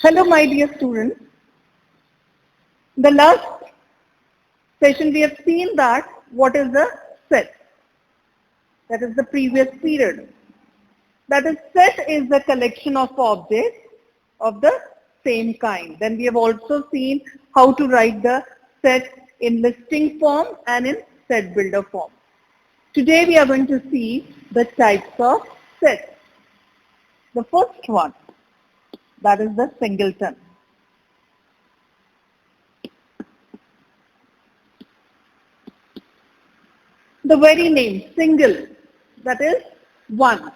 Hello, my dear students. The last session we have seen that what is the set. That is the previous period. That is set is the collection of objects of the same kind. Then we have also seen how to write the set in listing form and in set builder form. Today we are going to see the types of sets. The first one, that is the singleton. The very name, single, that is one.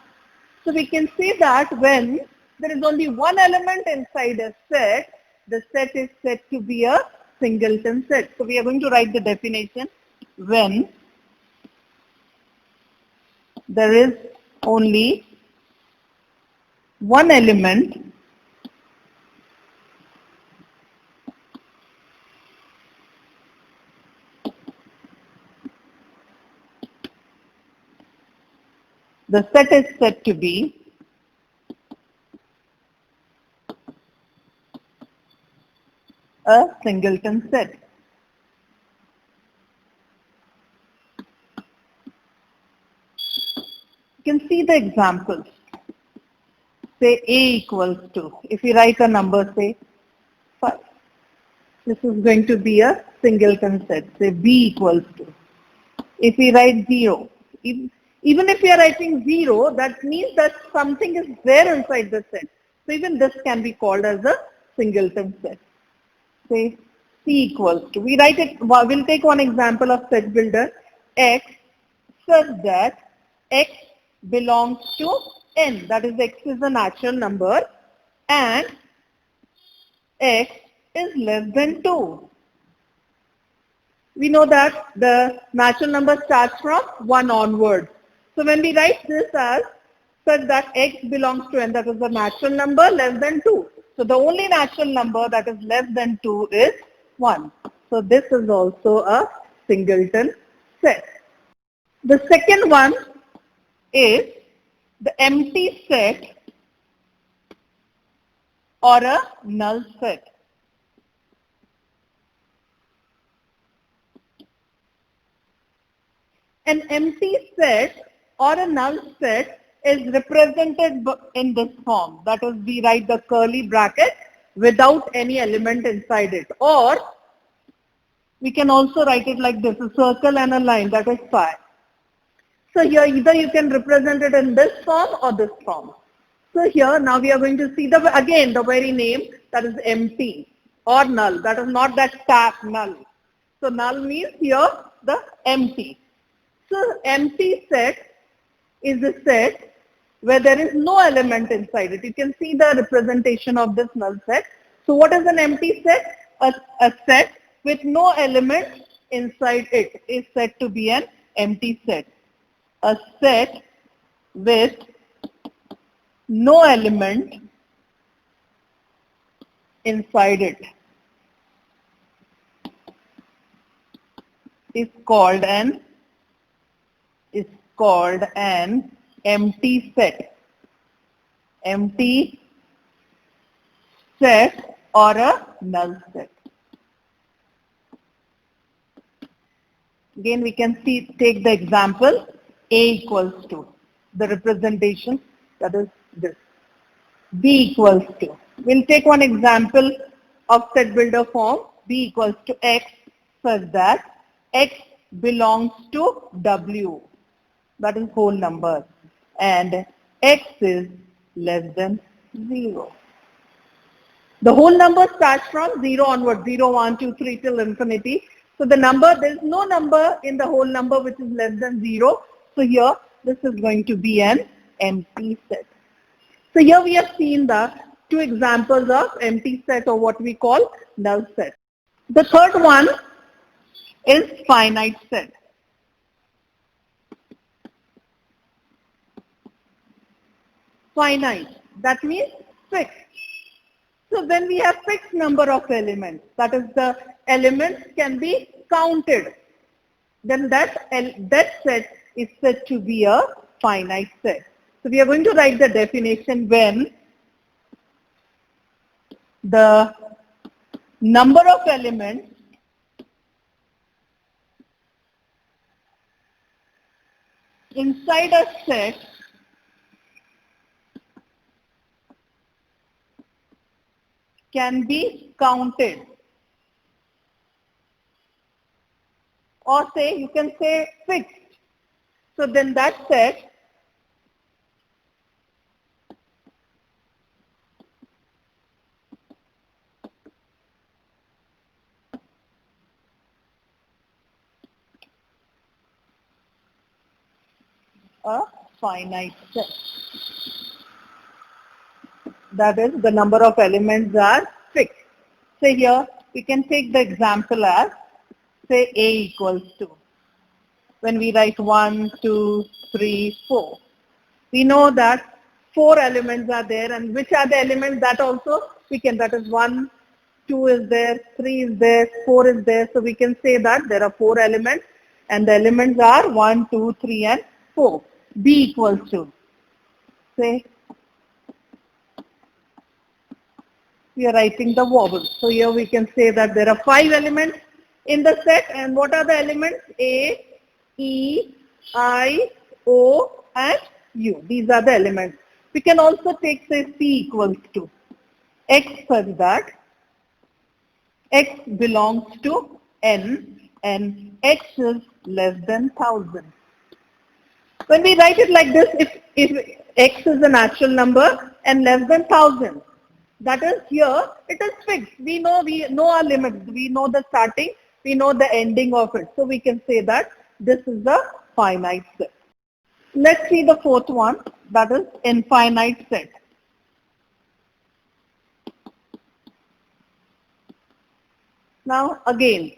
So we can say that when there is only one element inside a set, the set is said to be a singleton set. So we are going to write the definition. When there is only one element the set is said to be a singleton set. You can see the examples. Say A equals to, if you write a number, say 5. This is going to be a singleton set. Say B equals to. If we write 0, even if we are writing 0, that means that something is there inside the set. So even this can be called as a singleton set. Say C equals to. We write it, we'll take one example of set builder. X such that X belongs to N. That is, X is a natural number and X is less than 2. We know that the natural number starts from 1 onwards. So when we write this as such that X belongs to N, that is the natural number less than 2. So the only natural number that is less than 2 is 1. So this is also a singleton set. The second one is the empty set or a null set. An empty set or a null set is represented in this form. That is, we write the curly bracket without any element inside it. Or we can also write it like this, a circle and a line, that is phi. So here either you can represent it in this form or this form. So here now we are going to see again the very name, that is empty or null. That is not that tag null. So null means here the empty. So empty set is a set where there is no element inside it. You can see the representation of this null set. So what is an empty set? A set with no element inside it is said to be an empty set. A set with no element inside it is called an empty set. Empty set or a null set. Again we can take the example A equals to, the representation, that is this. B equals to. We'll take one example of set builder form. B equals to X such that X belongs to W. That is whole number. And X is less than 0. The whole number starts from 0 onward, 0, 1, 2, 3 till infinity. So the number, there is no number in the whole number which is less than 0. So here this is going to be an empty set. So here we have seen the two examples of empty set or what we call null set. The third one is finite set. Finite, that means fixed. So when we have fixed number of elements, that is the elements can be counted, then that set is said to be a finite set. So we are going to write the definition when the number of elements inside a set can be counted, or say you can say fixed. So then that set a finite set. That is, the number of elements are fixed. So here we can take the example as, say, A equals 2. When we write 1, 2, 3, 4, we know that 4 elements are there, and which are the elements that also we can, that is 1, 2 is there, 3 is there, 4 is there. So we can say that there are 4 elements, and the elements are 1, 2, 3 and 4. B equals to, say, we are writing the vowel. So here we can say that there are 5 elements in the set, and what are the elements? A, E, I, O and U. These are the elements. We can also take, say, C equals to X such that X belongs to N and X is less than 1000. When we write it like this, if X is a natural number and less than 1000, that is, here it is fixed. We know our limits. We know the starting. We know the ending of it. So we can say that this is a finite set. Let's see the fourth one, that is infinite set. Now again,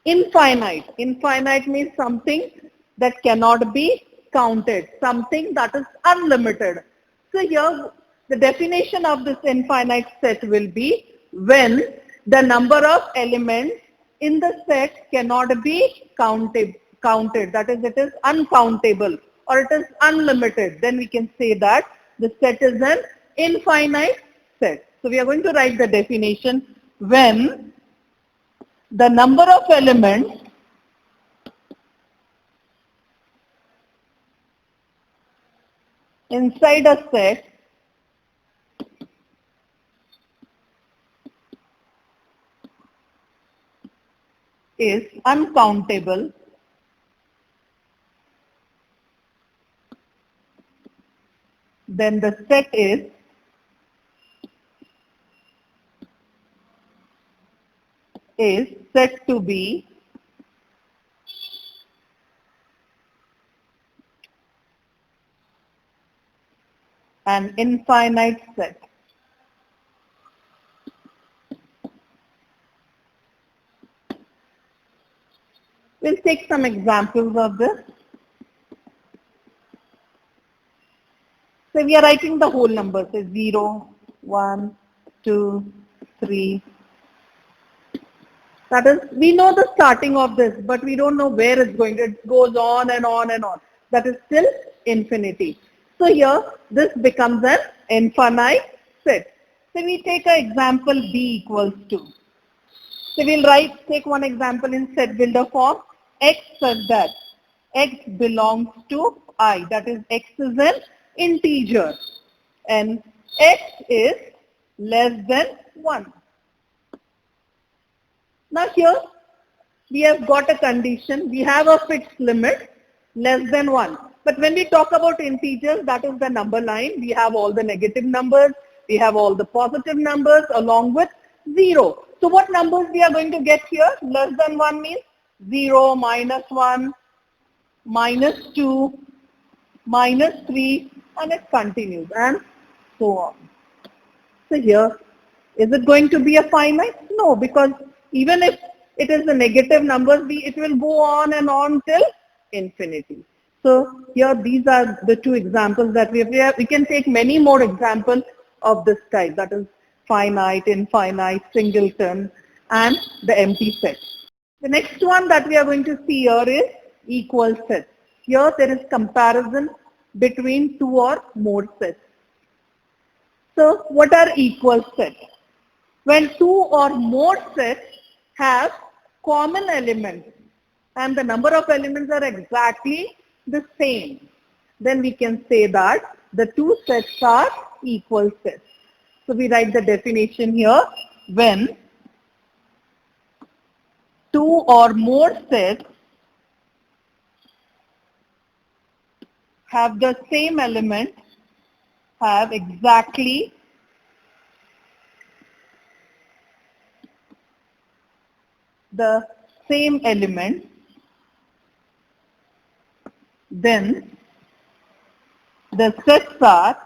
infinite. Infinite means something that cannot be counted, something that is unlimited. So here the definition of this infinite set will be when the number of elements in the set cannot be counted. That is, it is uncountable or it is unlimited. Then we can say that the set is an infinite set. So we are going to write the definition: when the number of elements inside a set is uncountable, then the set is said to be an infinite set. We'll take some examples of this. So we are writing the whole numbers, say 0, 1, 2, 3. That is, we know the starting of this, but we don't know where it's going. It goes on and on and on. That is still infinity. So here, this becomes an infinite set. So we take an example B equals to. So we'll take one example in set builder form. X such that X belongs to I. That is, X is an integer and X is less than 1. Now here we have got a condition. We have a fixed limit less than 1. But when we talk about integers, that is the number line. We have all the negative numbers. We have all the positive numbers along with 0. So what numbers we are going to get here? Less than 1 means 0, minus 1, minus 2, minus 3, and it continues and so on. So here, is it going to be a finite? No, because even if it is a negative number, it will go on and on till infinity. So here these are the two examples that we have. We can take many more examples of this type, that is finite, infinite, singleton, and the empty set. The next one that we are going to see here is equal sets. Here there is comparison between two or more sets. So what are equal sets? when two or more sets have common elements and the number of elements are exactly the same, then we can say that the two sets are equal sets. So we write the definition here: when two or more sets have the same element, have exactly the same element, then the sets are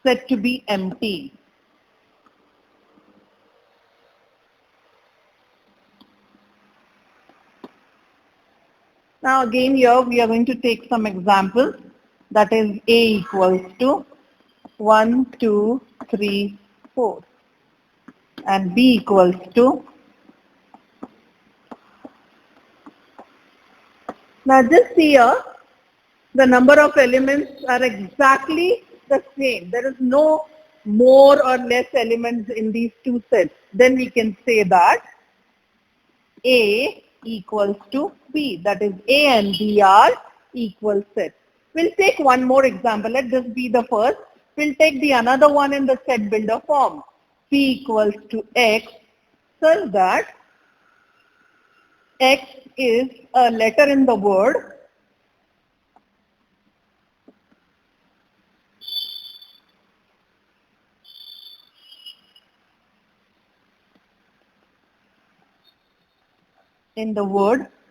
said to be empty. Now again here we are going to take some examples. That is A equals to 1, 2, 3, 4 and B equals to. Now just see here, the number of elements are exactly the same. There is no more or less elements in these two sets. Then we can say that A equals to B. That is A and B are equal sets. We'll take one more example. Let this be the first. We'll take the another one in the set builder form. P equals to X, such that X is a letter in the word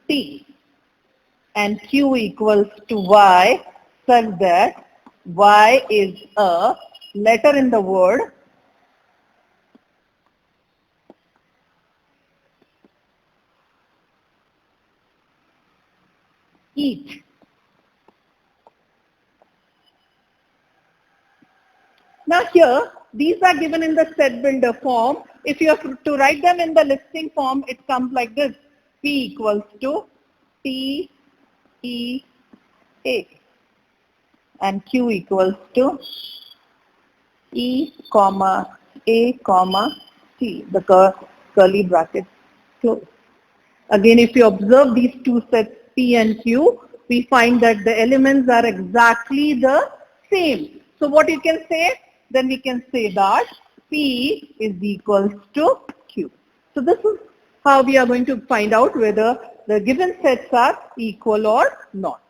T, and Q equals to Y, such that Y is a letter in the word eat. Now here, these are given in the set builder form. If you have to write them in the listing form, it comes like this: P equals to T, E, A, and Q equals to E, comma, A, comma, T, the curly bracket close. Again, if you observe these two sets P and Q, we find that the elements are exactly the same. So what you can say? Then we can say that P is equals to Q. So this is how we are going to find out whether the given sets are equal or not.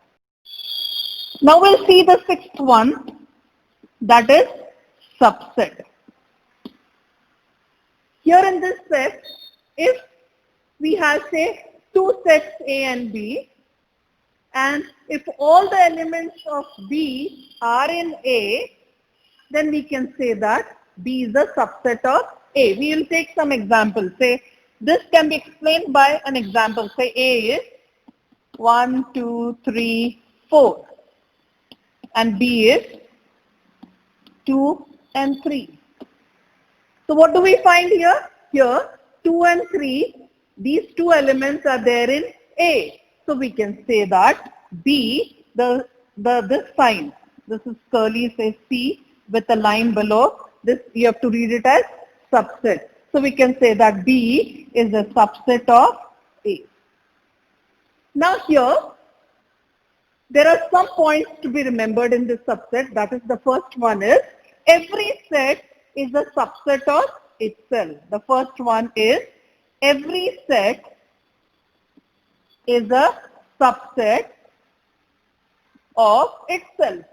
Now we'll see the sixth one, that is subset. Here in this set, if we have, say, two sets A and B, and if all the elements of B are in A, then we can say that B is a subset of A. We will take some examples. Say, this can be explained by an example. Say A is 1, 2, 3, 4, and B is 2 and 3. So what do we find here? Here, 2 and 3, these two elements are there in A. So we can say that B, this sign, this is curly, says C with a line below. This you have to read it as subset. So we can say that B is a subset of A. Now here, there are some points to be remembered in this subset. That is, the first one is every set is a subset of itself. The first one is every set is a subset of itself.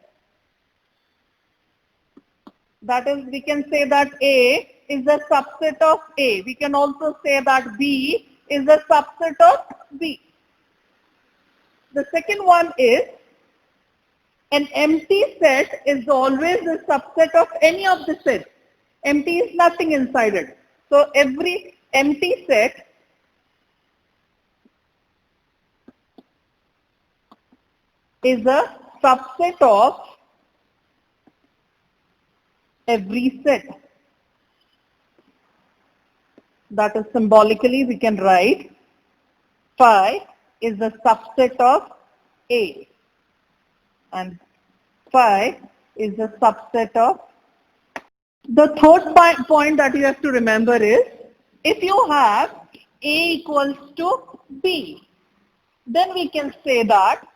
That is, we can say that A is a subset of A. We can also say that B is a subset of B. The second one is an empty set is always a subset of any of the sets. Empty is nothing inside it. So every empty set is a subset of every set. That is, symbolically we can write phi is a subset of A and phi is a subset of The third point that you have to remember is, if you have A equals to B, then we can say that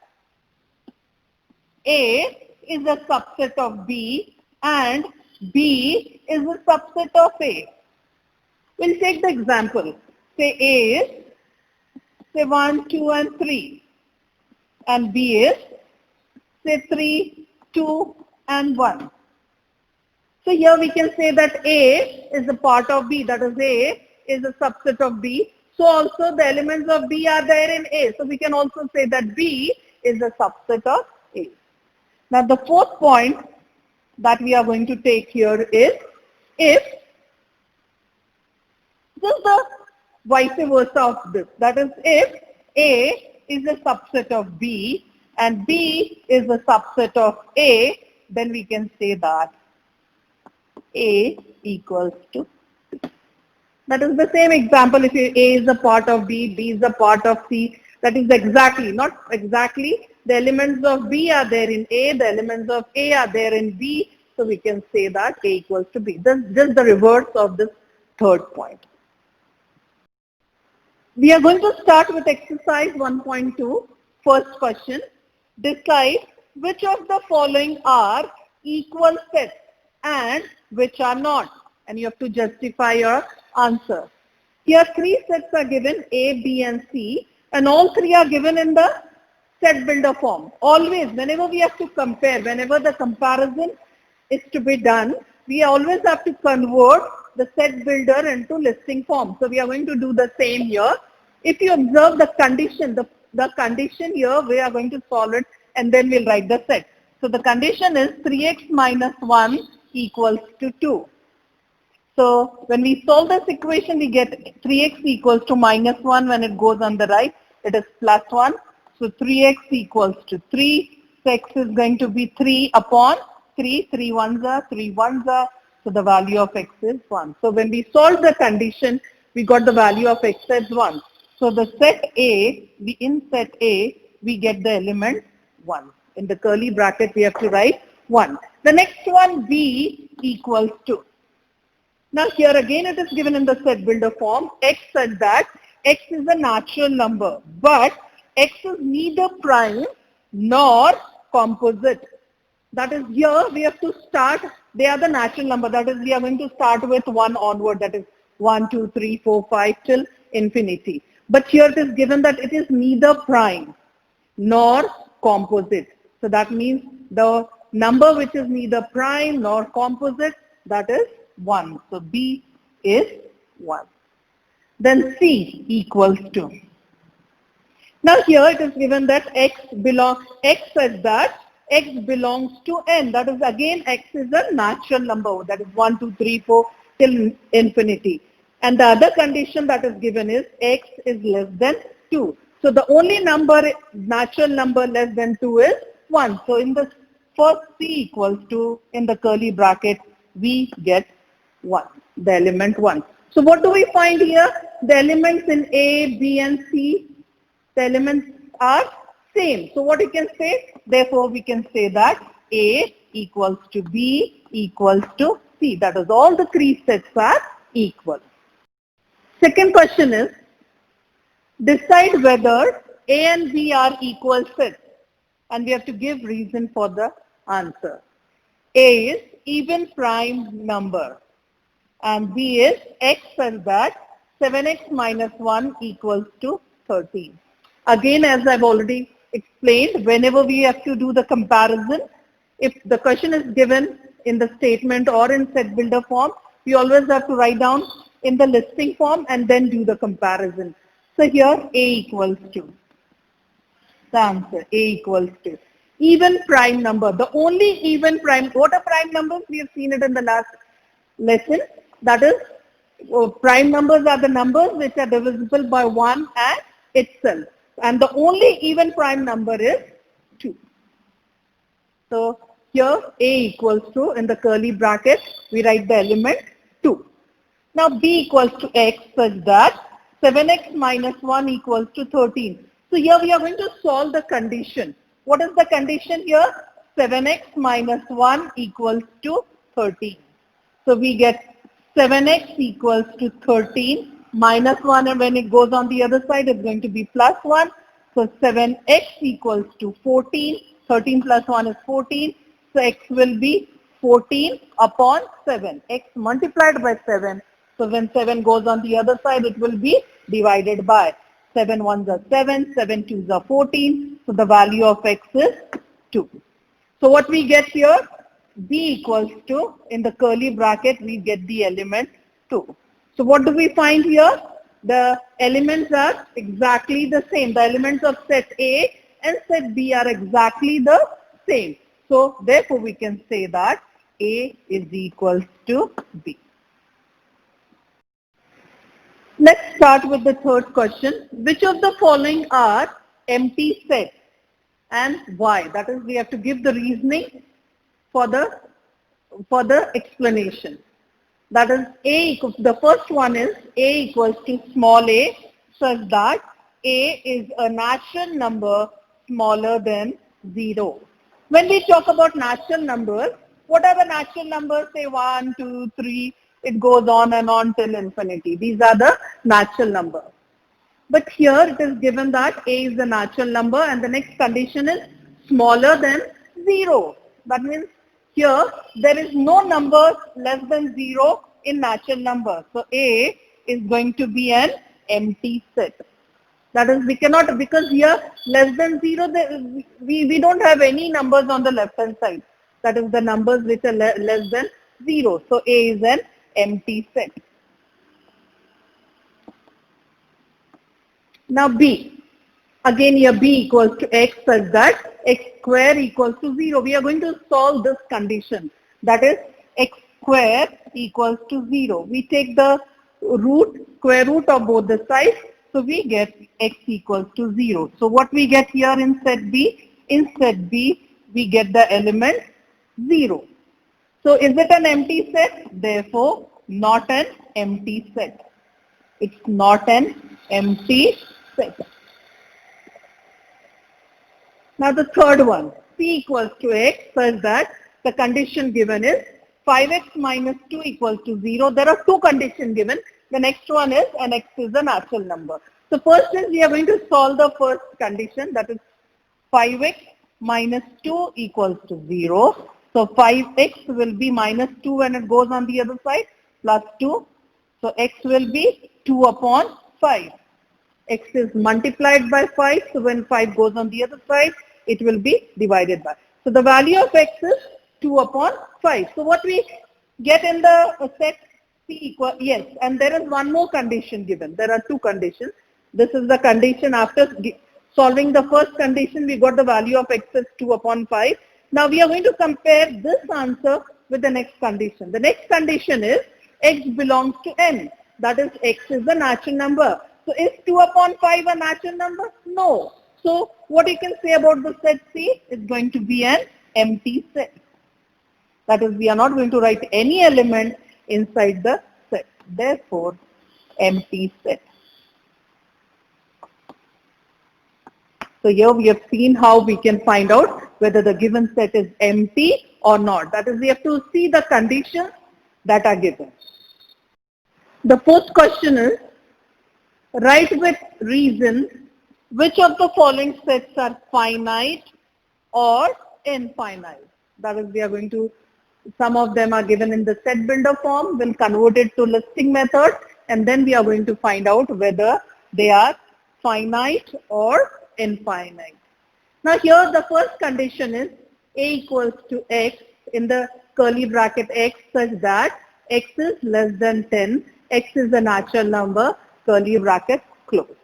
A is a subset of B and B is a subset of A. We'll take the example. Say A is, say 1, 2 and 3, and B is, say 3, 2 and 1. So here we can say that A is a part of B, that is A is a subset of B. So also the elements of B are there in A. So we can also say that B is a subset of A. Now the fourth point that we are going to take here is, if this is the vice versa of this. That is, if A is a subset of B and B is a subset of A, then we can say that A equals to C. That is the same example. If A is a part of B, B is a part of C, that is exactly, not exactly, the elements of B are there in A, the elements of A are there in B, so we can say that A equals to B. This is just the reverse of this third point. We are going to start with exercise 1.2. First question. Decide which of the following are equal sets and which are not. And you have to justify your answer. Here three sets are given, A, B and C, and all three are given in the set builder form. Always, whenever we have to compare, whenever the comparison is to be done, we always have to convert the set builder into listing form. So we are going to do the same here. If you observe the condition, the condition here, we are going to solve it and then we'll write the set. So the condition is 3x minus 1 equals to 2. So when we solve this equation, we get 3x equals to minus 1. When it goes on the right, it is plus 1. So 3x equals to 3. So x is going to be 3 upon 3. 3 ones are, 3 ones are. So the value of x is 1. So when we solve the condition, we got the value of x as 1. So the set A, in set A, we get the element 1. In the curly bracket, we have to write 1. The next one, B equals 2. Now here again it is given in the set builder form, x such that x is a natural number, but x is neither prime nor composite. That is, here we have to start, they are the natural number, that is we are going to start with 1 onward, that is 1, 2, 3, 4, 5 till infinity. But here it is given that it is neither prime nor composite. So that means the number which is neither prime nor composite, that is 1. So B is 1. Then C equals to. Now here it is given that x says that x belongs to n. That is again x is a natural number. That is 1, 2, 3, 4 till infinity. And the other condition that is given is x is less than 2. So the only number, natural number less than 2 is 1. So in the first C equals to, in the curly bracket, we get 1, the element 1. So what do we find here? The elements in A, B and C, the elements are same. So what you can say? Therefore we can say that A equals to B equals to C. That is, all the three sets are equal. Second question is, decide whether A and B are equal sets. And we have to give reason for the answer. A is even prime number. And B is x such that 7x minus 1 equals to 13. Again, as I've already explained, whenever we have to do the comparison, if the question is given in the statement or in set builder form, we always have to write down in the listing form and then do the comparison. So here A equals to. The answer, A equals to. Even prime number, the only even prime, what are prime numbers? We have seen it in the last lesson. That is, prime numbers are the numbers which are divisible by 1 and itself. And the only even prime number is 2. So here A equals to, in the curly bracket, we write the element 2. Now B equals to x such that 7x minus 1 equals to 13. So here we are going to solve the condition. What is the condition here? 7x minus 1 equals to 13. So we get 7x equals to 13 minus 1, and when it goes on the other side, it's going to be plus 1. So 7x equals to 14. 13 plus 1 is 14. So x will be 14 upon 7. X multiplied by 7. So when 7 goes on the other side, it will be divided by 7 ones are 7, 7 twos are 14. So the value of x is 2. So what we get here, b equals to, in the curly bracket, we get the element 2. So what do we find here? The elements are exactly the same. The elements of set A and set B are exactly the same. So therefore we can say that A is equals to B. Let's start with the third question. Which of the following are empty sets and why? That is, we have to give the reasoning for the explanation. That is, the first one is A equals to small a, such that A is a natural number smaller than 0. When we talk about natural numbers, what are the natural numbers? Say 1, 2, 3, it goes on and on till infinity. These are the natural numbers. But here it is given that A is the natural number and the next condition is smaller than 0. That means here there is no number less than 0 in natural numbers. So A is going to be an empty set. That is, we cannot, because here less than 0, we don't have any numbers on the left hand side. That is the numbers which are less than 0. So A is an empty set. Now B. Again here B equals to x such that x square equals to 0. We are going to solve this condition. That is x square equals to 0. We take the square root of both the sides. So we get x equals to 0. So what we get here in set B? In set B, we get the element 0. So is it an empty set? Therefore, not an empty set. It's not an empty set. Now the third one, p equals to x, such that the condition given is 5x minus 2 equals to 0. There are two conditions given. The next one is an x is a natural number. So first is we are going to solve the first condition, that is 5x minus 2 equals to 0. So 5x will be minus 2 when it goes on the other side, plus 2. So x will be 2 upon 5. X is multiplied by 5, so when 5 goes on the other side, it will be divided by. So the value of x is 2 upon 5. So what we get in the set C equal, yes, and there is one more condition given. There are two conditions. This is the condition after solving the first condition, we got the value of x is 2 upon 5. Now we are going to compare this answer with the next condition. The next condition is x belongs to n. That is, x is the natural number. So is 2 upon 5 a natural number? No. So what you can say about the set C is going to be an empty set. That is, we are not going to write any element inside the set. Therefore, empty set. So here we have seen how we can find out whether the given set is empty or not. That is, we have to see the conditions that are given. The fourth question is, write with reason which of the following sets are finite or infinite. That is, we are going to, some of them are given in the set builder form, we'll convert it to listing method, and then we are going to find out whether they are finite or infinite. Now here the first condition is a equals to x in the curly bracket x such that x is less than 10, x is a natural number, curly bracket close.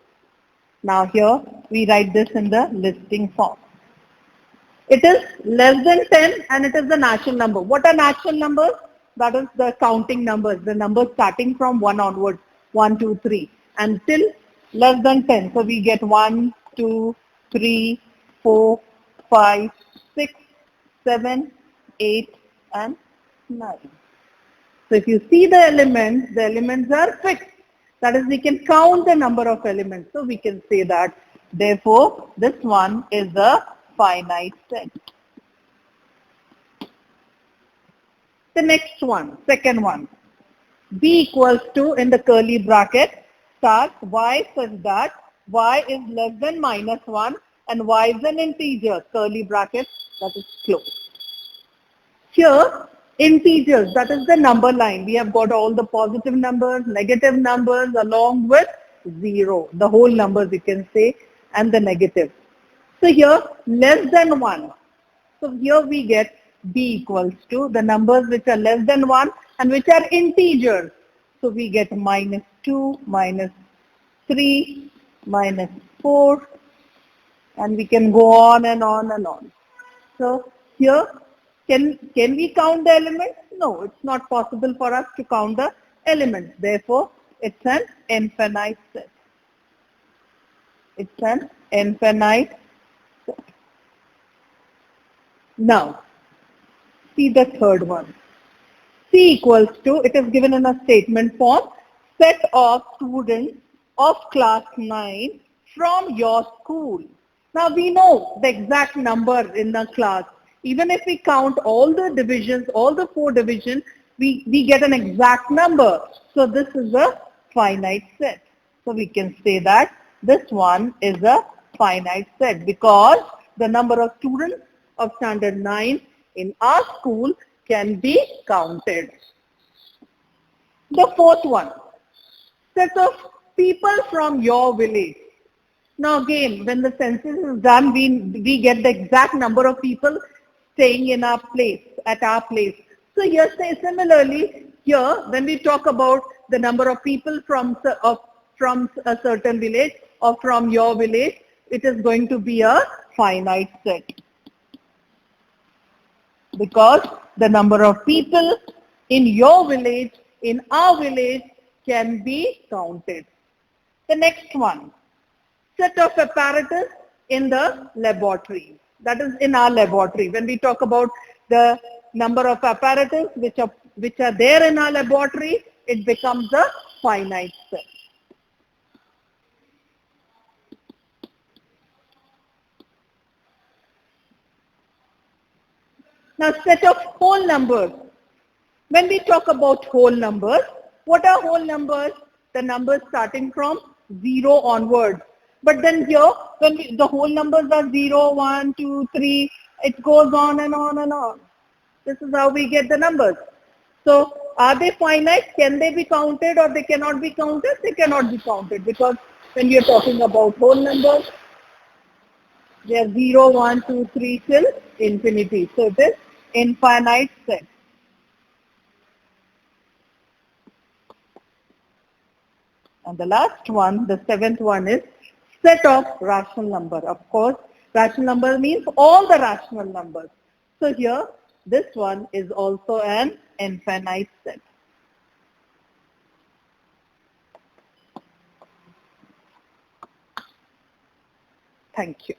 Now here we write this in the listing form. It is less than 10 and it is the natural number. What are natural numbers? That is the counting numbers, the numbers starting from 1 onwards, 1, 2, 3, until less than 10. So we get 1, 2, 3, 4, 5, 6, 7, 8 and 9. So if you see the elements are fixed. That is, we can count the number of elements. So we can say that, therefore, this one is a finite set. The next one, second one, b equals to, in the curly bracket, starts y such that y is less than minus 1 and y is an integer, curly bracket, that is closed. Here, integers, that is the number line. We have got all the positive numbers, negative numbers along with 0, the whole numbers you can say, and the negative. So here, less than 1. So here we get b equals to the numbers which are less than 1 and which are integers. So we get minus 2, minus 3, minus 4, and we can go on and on and on. So here, can we count the elements? No, it's not possible for us to count the elements. Therefore, it's an infinite set. It's an infinite set. Now, see the third one. C equals to, it is given in a statement form, set of students of class 9 from your school. Now we know the exact number in the class. Even if we count all the divisions, all the 4 divisions, we get an exact number. So this is a finite set. So we can say that this one is a finite set because the number of students of standard 9 in our school can be counted. The fourth one, set of people from your village. Now again, when the census is done, we get the exact number of people staying in our place, at our place. So here, say similarly, here when we talk about the number of people from a certain village or from your village, it is going to be a finite set. Because the number of people in your village, in our village, can be counted. The next one, set of apparatus in the laboratory. That is in our laboratory. When we talk about the number of apparatus which are there in our laboratory, it becomes a finite set. Now, set of whole numbers. When we talk about whole numbers, what are whole numbers? The numbers starting from 0 onwards. But then here, when the whole numbers are 0, 1, 2, 3, it goes on and on and on. This is how we get the numbers. So, are they finite? Can they be counted or they cannot be counted? They cannot be counted because when we are talking about whole numbers, they are 0, 1, 2, 3 till infinity. So, it is infinite set. And the last one, the seventh one is set of rational number. Of course, rational number means all the rational numbers. So here, this one is also an infinite set. Thank you.